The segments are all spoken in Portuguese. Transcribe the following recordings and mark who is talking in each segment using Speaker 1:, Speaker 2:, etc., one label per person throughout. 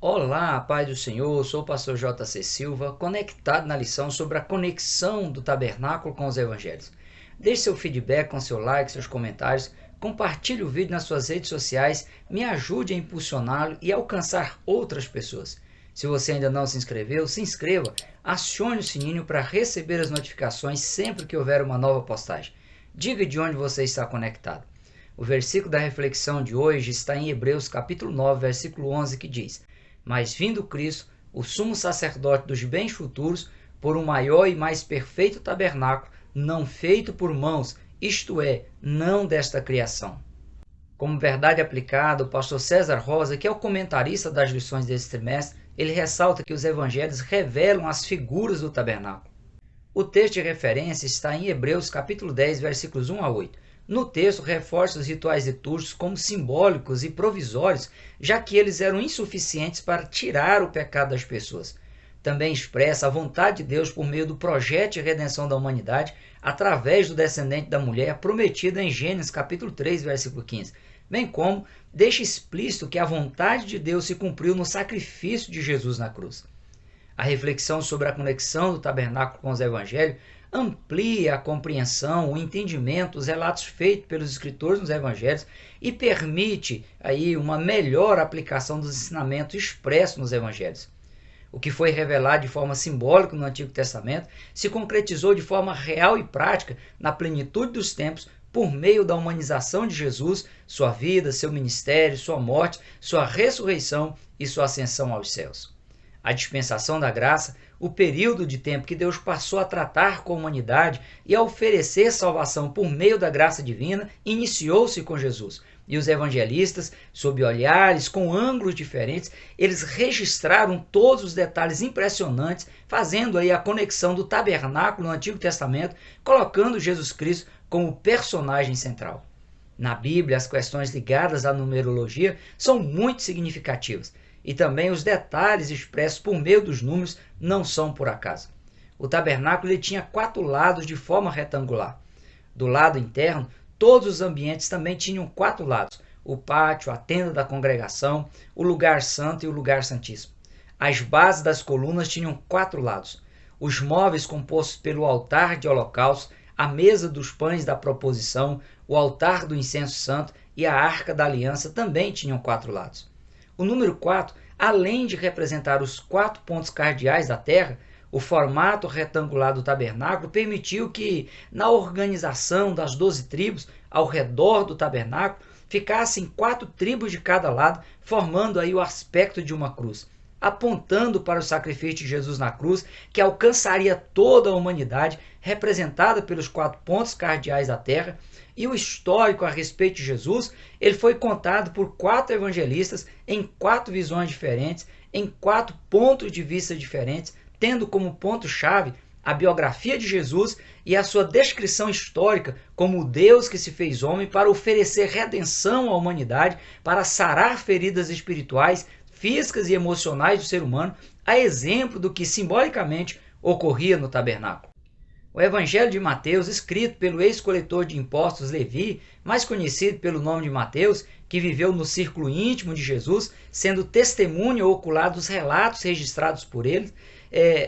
Speaker 1: Olá, paz do Senhor, sou o pastor J.C. Silva, conectado na lição sobre a conexão do tabernáculo com os evangelhos. Deixe seu feedback com seu like, seus comentários, compartilhe o vídeo nas suas redes sociais, me ajude a impulsioná-lo e alcançar outras pessoas. Se você ainda não se inscreveu, se inscreva, acione o sininho para receber as notificações sempre que houver uma nova postagem. Diga de onde você está conectado. O versículo da reflexão de hoje está em Hebreus capítulo 9, versículo 11, que diz: Mas vindo Cristo, o sumo sacerdote dos bens futuros, por um maior e mais perfeito tabernáculo, não feito por mãos, isto é, não desta criação. Como verdade aplicada, o pastor César Rosa, que é o comentarista das lições desse trimestre, ele ressalta que os evangelhos revelam as figuras do tabernáculo. O texto de referência está em Hebreus capítulo 10, versículos 1 a 8. No texto, reforça os rituais litúrgicos como simbólicos e provisórios, já que eles eram insuficientes para tirar o pecado das pessoas. Também expressa a vontade de Deus por meio do projeto de redenção da humanidade através do descendente da mulher prometida em Gênesis capítulo 3, versículo 15, bem como deixa explícito que a vontade de Deus se cumpriu no sacrifício de Jesus na cruz. A reflexão sobre a conexão do tabernáculo com os evangelhos amplia a compreensão, o entendimento dos relatos feitos pelos escritores nos evangelhos e permite aí uma melhor aplicação dos ensinamentos expressos nos evangelhos. O que foi revelado de forma simbólica no Antigo Testamento se concretizou de forma real e prática na plenitude dos tempos por meio da humanização de Jesus, sua vida, seu ministério, sua morte, sua ressurreição e sua ascensão aos céus. A dispensação da graça, o período de tempo que Deus passou a tratar com a humanidade e a oferecer salvação por meio da graça divina, iniciou-se com Jesus. E os evangelistas, sob olhares, com ângulos diferentes, eles registraram todos os detalhes impressionantes, fazendo aí a conexão do tabernáculo no Antigo Testamento, colocando Jesus Cristo como personagem central. Na Bíblia, as questões ligadas à numerologia são muito significativas. E também os detalhes expressos por meio dos números não são por acaso. O tabernáculo ele tinha 4 lados de forma retangular. Do lado interno, todos os ambientes também tinham 4 lados: o pátio, a tenda da congregação, o lugar santo e o lugar santíssimo. As bases das colunas tinham 4 lados. Os móveis compostos pelo altar de holocausto, a mesa dos pães da proposição, o altar do incenso santo e a arca da aliança também tinham 4 lados. O número 4, além de representar os 4 pontos cardeais da terra, o formato retangular do tabernáculo permitiu que, na organização das 12 tribos ao redor do tabernáculo, ficassem 4 tribos de cada lado, formando aí o aspecto de uma cruz, apontando para o sacrifício de Jesus na cruz, que alcançaria toda a humanidade, representada pelos 4 pontos cardeais da terra. E o histórico a respeito de Jesus, ele foi contado por 4 evangelistas em 4 visões diferentes, em 4 pontos de vista diferentes, tendo como ponto-chave a biografia de Jesus e a sua descrição histórica como o Deus que se fez homem para oferecer redenção à humanidade, para sarar feridas espirituais, físicas e emocionais do ser humano, a exemplo do que simbolicamente ocorria no tabernáculo. O Evangelho de Mateus, escrito pelo ex-coletor de impostos Levi, mais conhecido pelo nome de Mateus, que viveu no círculo íntimo de Jesus, sendo testemunha ocular dos relatos registrados por ele,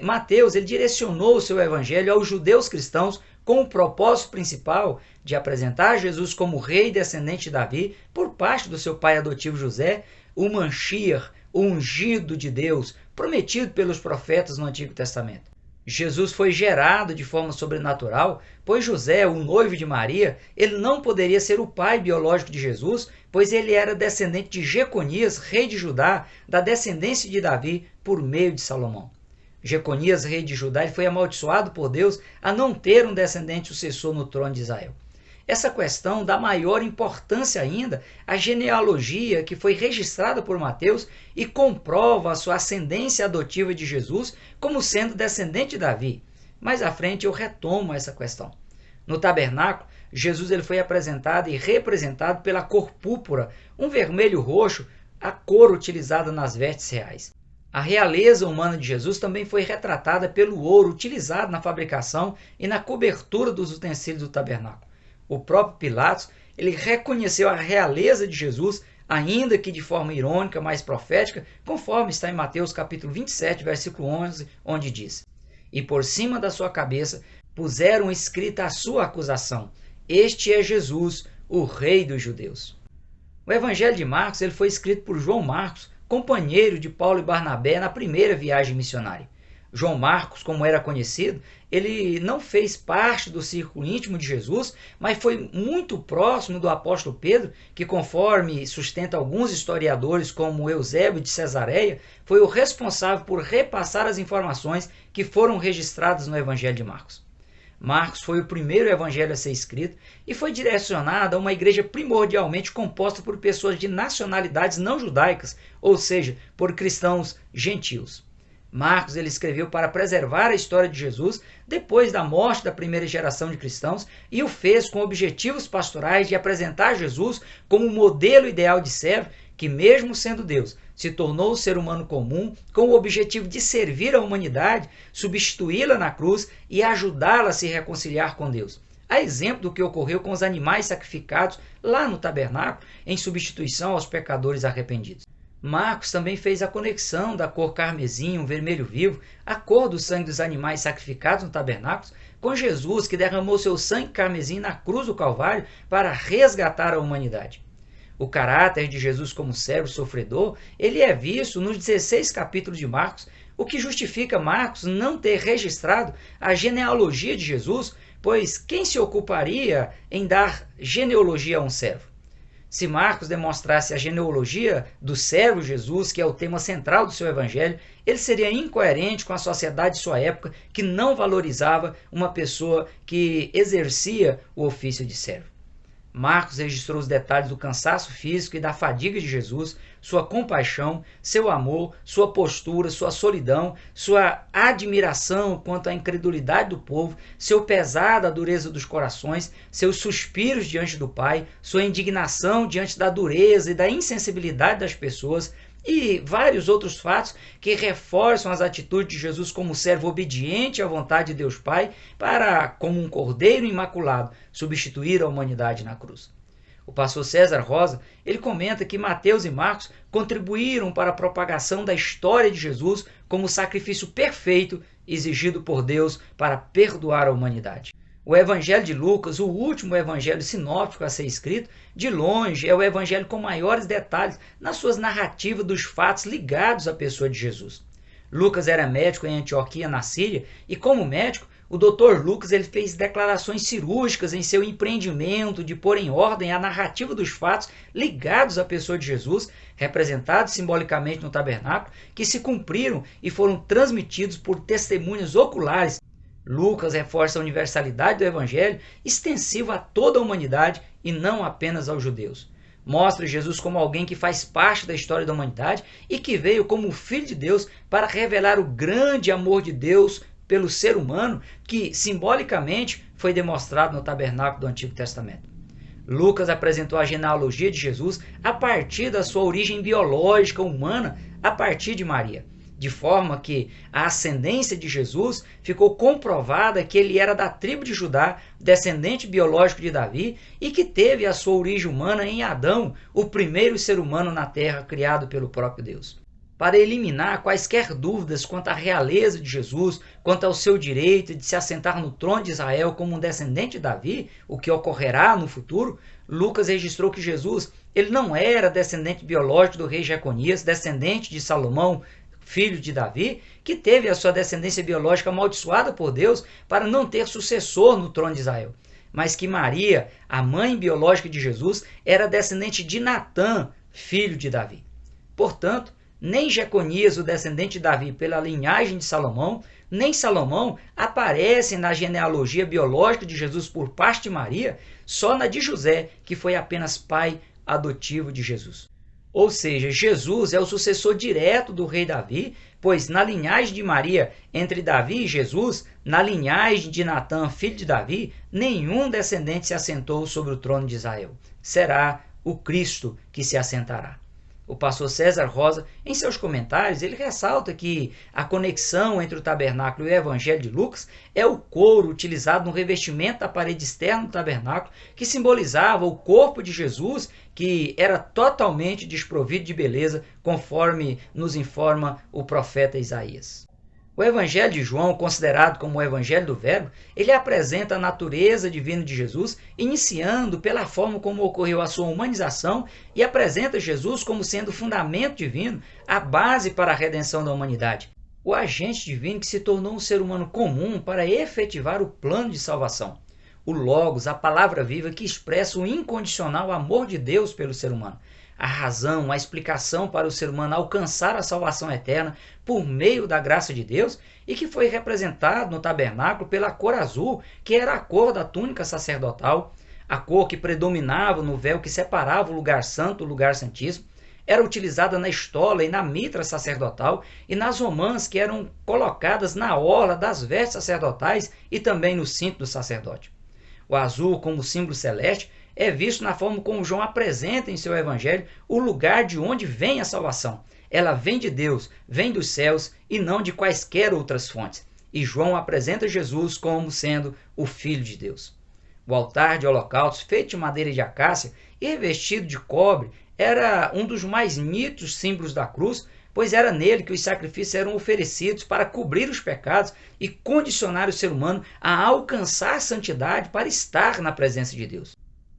Speaker 1: Mateus ele direcionou o seu evangelho aos judeus cristãos com o propósito principal de apresentar Jesus como rei e descendente de Davi por parte do seu pai adotivo José, o Mashiach, o ungido de Deus, prometido pelos profetas no Antigo Testamento. Jesus foi gerado de forma sobrenatural, pois José, o noivo de Maria, ele não poderia ser o pai biológico de Jesus, pois ele era descendente de Jeconias, rei de Judá, da descendência de Davi, por meio de Salomão. Jeconias, rei de Judá, ele foi amaldiçoado por Deus a não ter um descendente sucessor no trono de Israel. Essa questão dá maior importância ainda à genealogia que foi registrada por Mateus e comprova a sua ascendência adotiva de Jesus como sendo descendente de Davi. Mais à frente eu retomo essa questão. No tabernáculo, Jesus ele foi apresentado e representado pela cor púrpura, um vermelho roxo, a cor utilizada nas vestes reais. A realeza humana de Jesus também foi retratada pelo ouro utilizado na fabricação e na cobertura dos utensílios do tabernáculo. O próprio Pilatos ele reconheceu a realeza de Jesus, ainda que de forma irônica, mas profética, conforme está em Mateus capítulo 27, versículo 11, onde diz: "E por cima da sua cabeça puseram escrita a sua acusação. Este é Jesus, o Rei dos Judeus." O Evangelho de Marcos ele foi escrito por João Marcos, companheiro de Paulo e Barnabé na primeira viagem missionária. João Marcos, como era conhecido, ele não fez parte do círculo íntimo de Jesus, mas foi muito próximo do apóstolo Pedro, que, conforme sustenta alguns historiadores, como Eusébio de Cesareia, foi o responsável por repassar as informações que foram registradas no Evangelho de Marcos. Marcos foi o primeiro evangelho a ser escrito e foi direcionado a uma igreja primordialmente composta por pessoas de nacionalidades não judaicas, ou seja, por cristãos gentios. Marcos ele escreveu para preservar a história de Jesus depois da morte da primeira geração de cristãos e o fez com objetivos pastorais de apresentar Jesus como um modelo ideal de servo que, mesmo sendo Deus, se tornou ser humano comum com o objetivo de servir a humanidade, substituí-la na cruz e ajudá-la a se reconciliar com Deus. A exemplo do que ocorreu com os animais sacrificados lá no tabernáculo em substituição aos pecadores arrependidos. Marcos também fez a conexão da cor carmesim, um vermelho vivo, a cor do sangue dos animais sacrificados no tabernáculo, com Jesus que derramou seu sangue carmesim na cruz do Calvário para resgatar a humanidade. O caráter de Jesus como servo sofredor, ele é visto nos 16 capítulos de Marcos, o que justifica Marcos não ter registrado a genealogia de Jesus, pois quem se ocuparia em dar genealogia a um servo? Se Marcos demonstrasse a genealogia do servo Jesus, que é o tema central do seu evangelho, ele seria incoerente com a sociedade de sua época, que não valorizava uma pessoa que exercia o ofício de servo. Marcos registrou os detalhes do cansaço físico e da fadiga de Jesus, sua compaixão, seu amor, sua postura, sua solidão, sua admiração quanto à incredulidade do povo, seu pesar da dureza dos corações, seus suspiros diante do Pai, sua indignação diante da dureza e da insensibilidade das pessoas, e vários outros fatos que reforçam as atitudes de Jesus como servo obediente à vontade de Deus Pai para, como um cordeiro imaculado, substituir a humanidade na cruz. O pastor César Rosa, ele comenta que Mateus e Marcos contribuíram para a propagação da história de Jesus como sacrifício perfeito exigido por Deus para perdoar a humanidade. O Evangelho de Lucas, o último evangelho sinóptico a ser escrito, de longe é o evangelho com maiores detalhes nas suas narrativas dos fatos ligados à pessoa de Jesus. Lucas era médico em Antioquia, na Síria, e como médico, o Dr. Lucas ele fez declarações cirúrgicas em seu empreendimento de pôr em ordem a narrativa dos fatos ligados à pessoa de Jesus, representados simbolicamente no tabernáculo, que se cumpriram e foram transmitidos por testemunhas oculares. Lucas reforça a universalidade do evangelho, extensivo a toda a humanidade e não apenas aos judeus. Mostra Jesus como alguém que faz parte da história da humanidade e que veio como o Filho de Deus para revelar o grande amor de Deus pelo ser humano que, simbolicamente, foi demonstrado no tabernáculo do Antigo Testamento. Lucas apresentou a genealogia de Jesus a partir da sua origem biológica humana, a partir de Maria, de forma que a ascendência de Jesus ficou comprovada que ele era da tribo de Judá, descendente biológico de Davi, e que teve a sua origem humana em Adão, o primeiro ser humano na terra criado pelo próprio Deus. Para eliminar quaisquer dúvidas quanto à realeza de Jesus, quanto ao seu direito de se assentar no trono de Israel como um descendente de Davi, o que ocorrerá no futuro, Lucas registrou que Jesus ele não era descendente biológico do rei Jeconias, descendente de Salomão, filho de Davi, que teve a sua descendência biológica amaldiçoada por Deus para não ter sucessor no trono de Israel, mas que Maria, a mãe biológica de Jesus, era descendente de Natã, filho de Davi. Portanto, nem Jeconias, o descendente de Davi pela linhagem de Salomão, nem Salomão aparecem na genealogia biológica de Jesus por parte de Maria, só na de José, que foi apenas pai adotivo de Jesus. Ou seja, Jesus é o sucessor direto do rei Davi, pois na linhagem de Maria, entre Davi e Jesus, na linhagem de Natã, filho de Davi, nenhum descendente se assentou sobre o trono de Israel. Será o Cristo que se assentará. o pastor César Rosa, em seus comentários, ele ressalta que a conexão entre o tabernáculo e o evangelho de Lucas é o couro utilizado no revestimento da parede externa do tabernáculo, que simbolizava o corpo de Jesus, que era totalmente desprovido de beleza, conforme nos informa o profeta Isaías. O Evangelho de João, considerado como o Evangelho do Verbo, ele apresenta a natureza divina de Jesus, iniciando pela forma como ocorreu a sua humanização e apresenta Jesus como sendo o fundamento divino, a base para a redenção da humanidade. O agente divino que se tornou um ser humano comum para efetivar o plano de salvação. O Logos, a palavra viva que expressa o incondicional amor de Deus pelo ser humano. A razão, a explicação para o ser humano alcançar a salvação eterna por meio da graça de Deus e que foi representado no tabernáculo pela cor azul, que era a cor da túnica sacerdotal, a cor que predominava no véu que separava o lugar santo do lugar santíssimo, era utilizada na estola e na mitra sacerdotal e nas romãs que eram colocadas na orla das vestes sacerdotais e também no cinto do sacerdote. O azul, como símbolo celeste, é visto na forma como João apresenta em seu evangelho o lugar de onde vem a salvação. Ela vem de Deus, vem dos céus e não de quaisquer outras fontes. E João apresenta Jesus como sendo o Filho de Deus. O altar de holocaustos, feito de madeira de acácia e revestido de cobre, era um dos mais nítidos símbolos da cruz, pois era nele que os sacrifícios eram oferecidos para cobrir os pecados e condicionar o ser humano a alcançar santidade para estar na presença de Deus.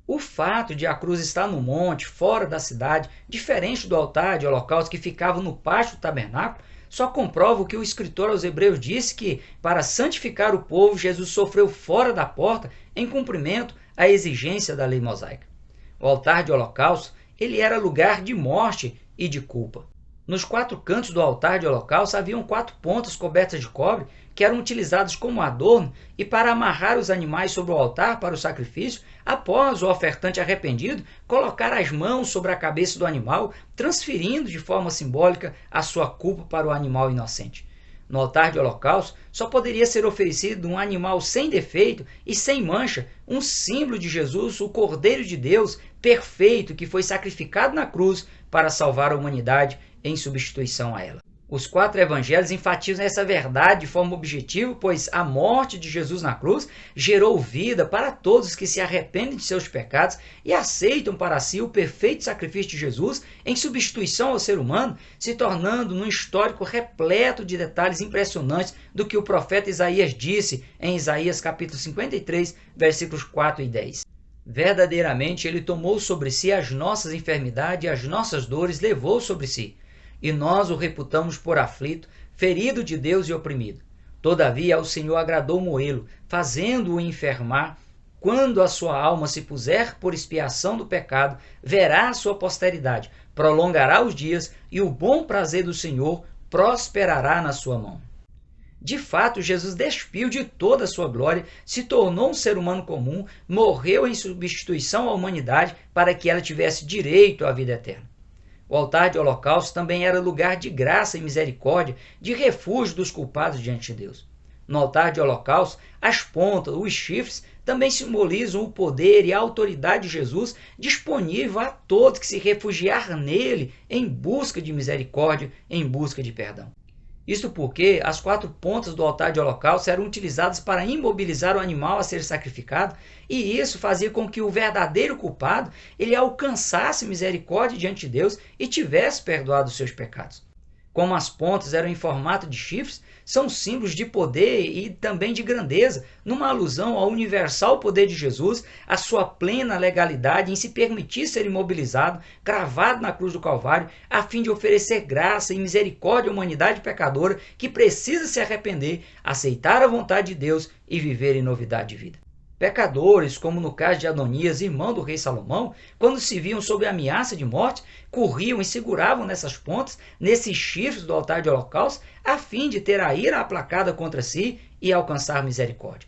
Speaker 1: O fato de a cruz estar no monte, fora da cidade, diferente do altar de holocausto que ficava no pátio do tabernáculo, só comprova o que o escritor aos Hebreus disse que, para santificar o povo, Jesus sofreu fora da porta em cumprimento à exigência da lei mosaica. O altar de holocausto, ele era lugar de morte e de culpa. Nos 4 cantos do altar de holocausto haviam 4 pontas cobertas de cobre que eram utilizadas como adorno e para amarrar os animais sobre o altar para o sacrifício, após o ofertante arrependido colocar as mãos sobre a cabeça do animal, transferindo de forma simbólica a sua culpa para o animal inocente. No altar de holocausto só poderia ser oferecido um animal sem defeito e sem mancha, um símbolo de Jesus, o Cordeiro de Deus perfeito que foi sacrificado na cruz para salvar a humanidade em substituição a ela. Os 4 evangelhos enfatizam essa verdade de forma objetiva, pois a morte de Jesus na cruz gerou vida para todos que se arrependem de seus pecados e aceitam para si o perfeito sacrifício de Jesus em substituição ao ser humano, se tornando num histórico repleto de detalhes impressionantes do que o profeta Isaías disse em Isaías capítulo 53, versículos 4 e 10. Verdadeiramente ele tomou sobre si as nossas enfermidades e as nossas dores levou sobre si. E nós o reputamos por aflito, ferido de Deus e oprimido. Todavia ao Senhor agradou moê-lo, fazendo-o enfermar. Quando a sua alma se puser por expiação do pecado, verá a sua posteridade, prolongará os dias, e o bom prazer do Senhor prosperará na sua mão. De fato, Jesus despiu de toda a sua glória, se tornou um ser humano comum, morreu em substituição à humanidade para que ela tivesse direito à vida eterna. O altar de holocausto também era lugar de graça e misericórdia, de refúgio dos culpados diante de Deus. No altar de holocausto, as pontas, os chifres, também simbolizam o poder e a autoridade de Jesus disponível a todos que se refugiar nele em busca de misericórdia, em busca de perdão. Isto porque as 4 pontas do altar de holocausto eram utilizadas para imobilizar o animal a ser sacrificado, e isso fazia com que o verdadeiro culpado ele alcançasse misericórdia diante de Deus e tivesse perdoado os seus pecados. Como as pontas eram em formato de chifres, são símbolos de poder e também de grandeza, numa alusão ao universal poder de Jesus, a sua plena legalidade em se permitir ser imobilizado, cravado na cruz do Calvário, a fim de oferecer graça e misericórdia à humanidade pecadora que precisa se arrepender, aceitar a vontade de Deus e viver em novidade de vida. Pecadores, como no caso de Adonias, irmão do rei Salomão, quando se viam sob ameaça de morte, corriam e seguravam nessas pontas, nesses chifres do altar de holocausto, a fim de ter a ira aplacada contra si e alcançar misericórdia.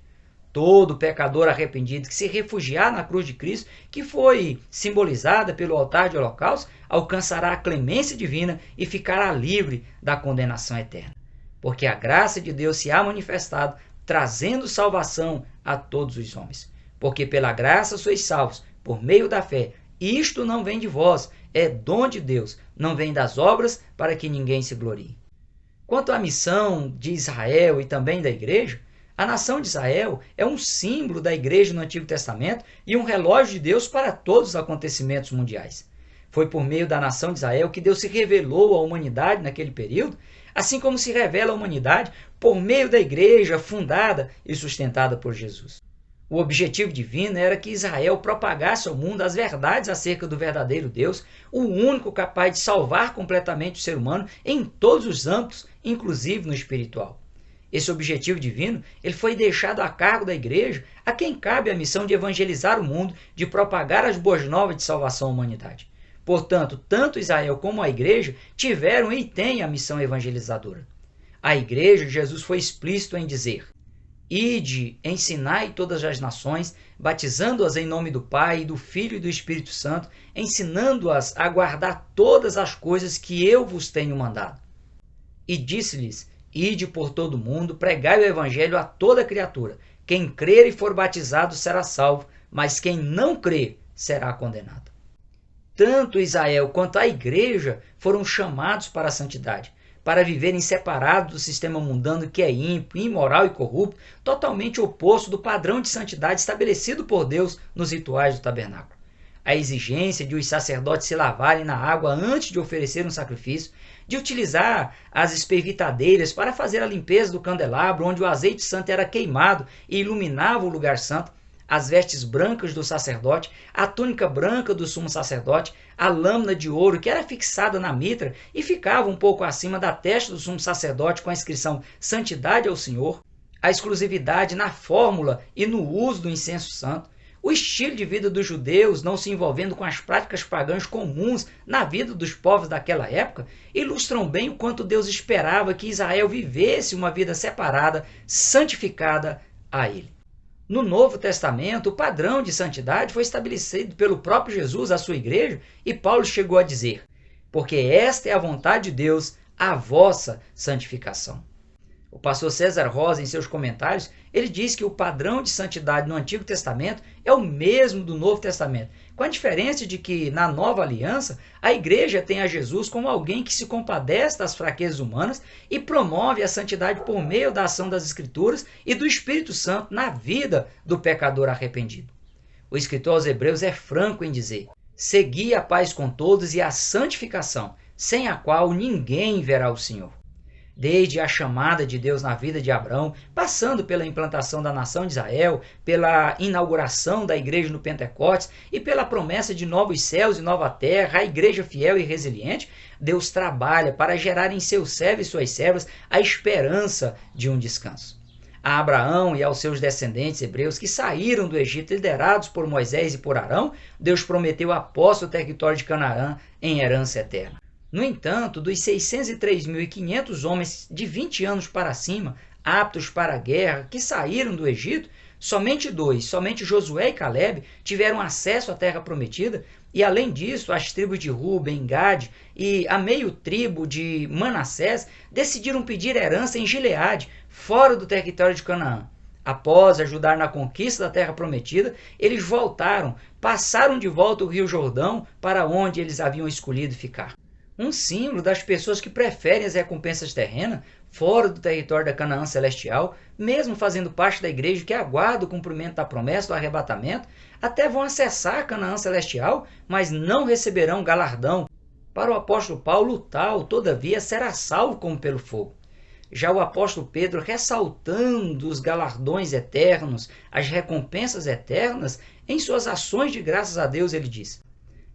Speaker 1: Todo pecador arrependido que se refugiar na cruz de Cristo, que foi simbolizada pelo altar de holocausto, alcançará a clemência divina e ficará livre da condenação eterna. Porque a graça de Deus se há manifestado, trazendo salvação a todos os homens. Porque pela graça sois salvos, por meio da fé, Isto não vem de vós, é dom de Deus, não vem das obras, para que ninguém se glorie. Quanto à missão de Israel e também da igreja, a nação de Israel é um símbolo da igreja no Antigo Testamento e um relógio de Deus para todos os acontecimentos mundiais. Foi por meio da nação de Israel que Deus se revelou à humanidade naquele período, assim como se revela à humanidade por meio da igreja fundada e sustentada por Jesus. O objetivo divino era que Israel propagasse ao mundo as verdades acerca do verdadeiro Deus, o único capaz de salvar completamente o ser humano em todos os âmbitos, inclusive no espiritual. Esse objetivo divino ele foi deixado a cargo da igreja, a quem cabe a missão de evangelizar o mundo, de propagar as boas novas de salvação à humanidade. Portanto, tanto Israel como a igreja tiveram e têm a missão evangelizadora. A igreja, Jesus foi explícito em dizer: Ide, ensinai todas as nações, batizando-as em nome do Pai, do Filho e do Espírito Santo, ensinando-as a guardar todas as coisas que eu vos tenho mandado. E disse-lhes: Ide por todo o mundo, pregai o evangelho a toda criatura. Quem crer e for batizado será salvo, mas quem não crer será condenado. Tanto Israel quanto a igreja foram chamados para a santidade, para viverem separados do sistema mundano que é ímpio, imoral e corrupto, totalmente oposto do padrão de santidade estabelecido por Deus nos rituais do tabernáculo. A exigência de os sacerdotes se lavarem na água antes de oferecer um sacrifício, de utilizar as espervitadeiras para fazer a limpeza do candelabro, onde o azeite santo era queimado e iluminava o lugar santo, as vestes brancas do sacerdote, a túnica branca do sumo sacerdote, a lâmina de ouro que era fixada na mitra e ficava um pouco acima da testa do sumo sacerdote com a inscrição Santidade ao Senhor, a exclusividade na fórmula e no uso do incenso santo, o estilo de vida dos judeus não se envolvendo com as práticas pagãs comuns na vida dos povos daquela época, ilustram bem o quanto Deus esperava que Israel vivesse uma vida separada, santificada a Ele. No Novo Testamento, o padrão de santidade foi estabelecido pelo próprio Jesus à sua igreja, e Paulo chegou a dizer: porque esta é a vontade de Deus, a vossa santificação. O pastor César Rosa, em seus comentários, ele diz que o padrão de santidade no Antigo Testamento é o mesmo do Novo Testamento, com a diferença de que, na Nova Aliança, a igreja tem a Jesus como alguém que se compadece das fraquezas humanas e promove a santidade por meio da ação das Escrituras e do Espírito Santo na vida do pecador arrependido. O escritor aos Hebreus é franco em dizer: segui a paz com todos e a santificação, sem a qual ninguém verá o Senhor. Desde a chamada de Deus na vida de Abraão, passando pela implantação da nação de Israel, pela inauguração da igreja no Pentecostes e pela promessa de novos céus e nova terra, a igreja fiel e resiliente, Deus trabalha para gerar em seus servos e suas servas a esperança de um descanso. A Abraão e aos seus descendentes hebreus que saíram do Egito liderados por Moisés e por Arão, Deus prometeu a posse do território de Canaã em herança eterna. No entanto, dos 603.500 homens de 20 anos para cima, aptos para a guerra, que saíram do Egito, somente Josué e Caleb, tiveram acesso à terra prometida, e além disso, as tribos de Ruben, Gade e a meio tribo de Manassés decidiram pedir herança em Gileade, fora do território de Canaã. Após ajudar na conquista da terra prometida, eles voltaram, passaram de volta o rio Jordão para onde eles haviam escolhido ficar. Um símbolo das pessoas que preferem as recompensas terrenas fora do território da Canaã celestial, mesmo fazendo parte da igreja que aguarda o cumprimento da promessa do arrebatamento, até vão acessar a Canaã celestial, mas não receberão galardão. Para o apóstolo Paulo, o tal, todavia, será salvo como pelo fogo. Já o apóstolo Pedro, ressaltando os galardões eternos, as recompensas eternas, em suas ações de graças a Deus, ele diz: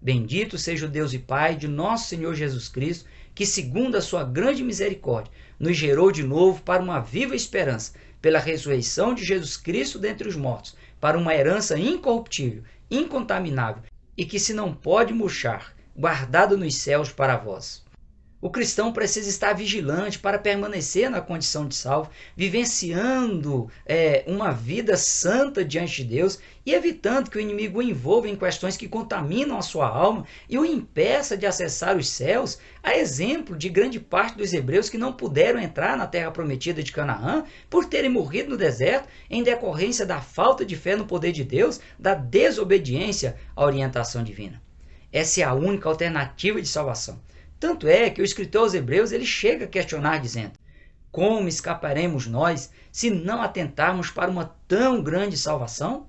Speaker 1: bendito seja o Deus e Pai de nosso Senhor Jesus Cristo, que segundo a sua grande misericórdia, nos gerou de novo para uma viva esperança, pela ressurreição de Jesus Cristo dentre os mortos, para uma herança incorruptível, incontaminável, e que se não pode murchar, guardada nos céus para vós. O cristão precisa estar vigilante para permanecer na condição de salvo, vivenciando uma vida santa diante de Deus e evitando que o inimigo o envolva em questões que contaminam a sua alma e o impeça de acessar os céus, a exemplo de grande parte dos hebreus que não puderam entrar na terra prometida de Canaã por terem morrido no deserto em decorrência da falta de fé no poder de Deus, da desobediência à orientação divina. Essa é a única alternativa de salvação. Tanto é que o escritor aos Hebreus ele chega a questionar dizendo: como escaparemos nós se não atentarmos para uma tão grande salvação?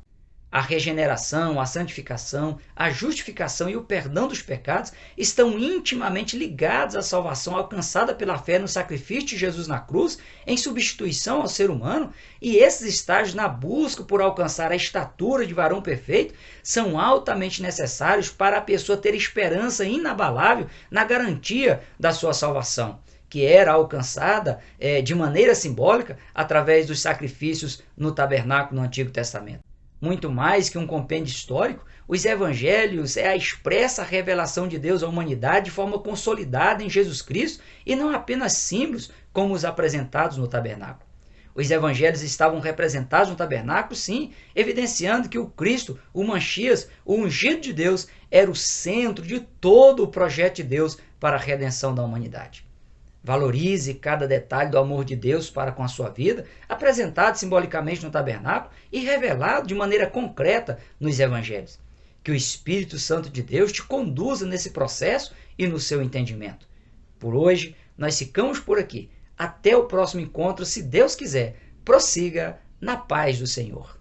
Speaker 1: A regeneração, a santificação, a justificação e o perdão dos pecados estão intimamente ligados à salvação alcançada pela fé no sacrifício de Jesus na cruz, em substituição ao ser humano, e esses estágios na busca por alcançar a estatura de varão perfeito são altamente necessários para a pessoa ter esperança inabalável na garantia da sua salvação, que era alcançada de maneira simbólica através dos sacrifícios no tabernáculo no Antigo Testamento. Muito mais que um compêndio histórico, os evangelhos é a expressa revelação de Deus à humanidade de forma consolidada em Jesus Cristo e não apenas símbolos como os apresentados no tabernáculo. Os evangelhos estavam representados no tabernáculo, sim, evidenciando que o Cristo, o Messias, o ungido de Deus, era o centro de todo o projeto de Deus para a redenção da humanidade. Valorize cada detalhe do amor de Deus para com a sua vida, apresentado simbolicamente no tabernáculo e revelado de maneira concreta nos evangelhos. Que o Espírito Santo de Deus te conduza nesse processo e no seu entendimento. Por hoje, nós ficamos por aqui. Até o próximo encontro, se Deus quiser. Prossiga na paz do Senhor.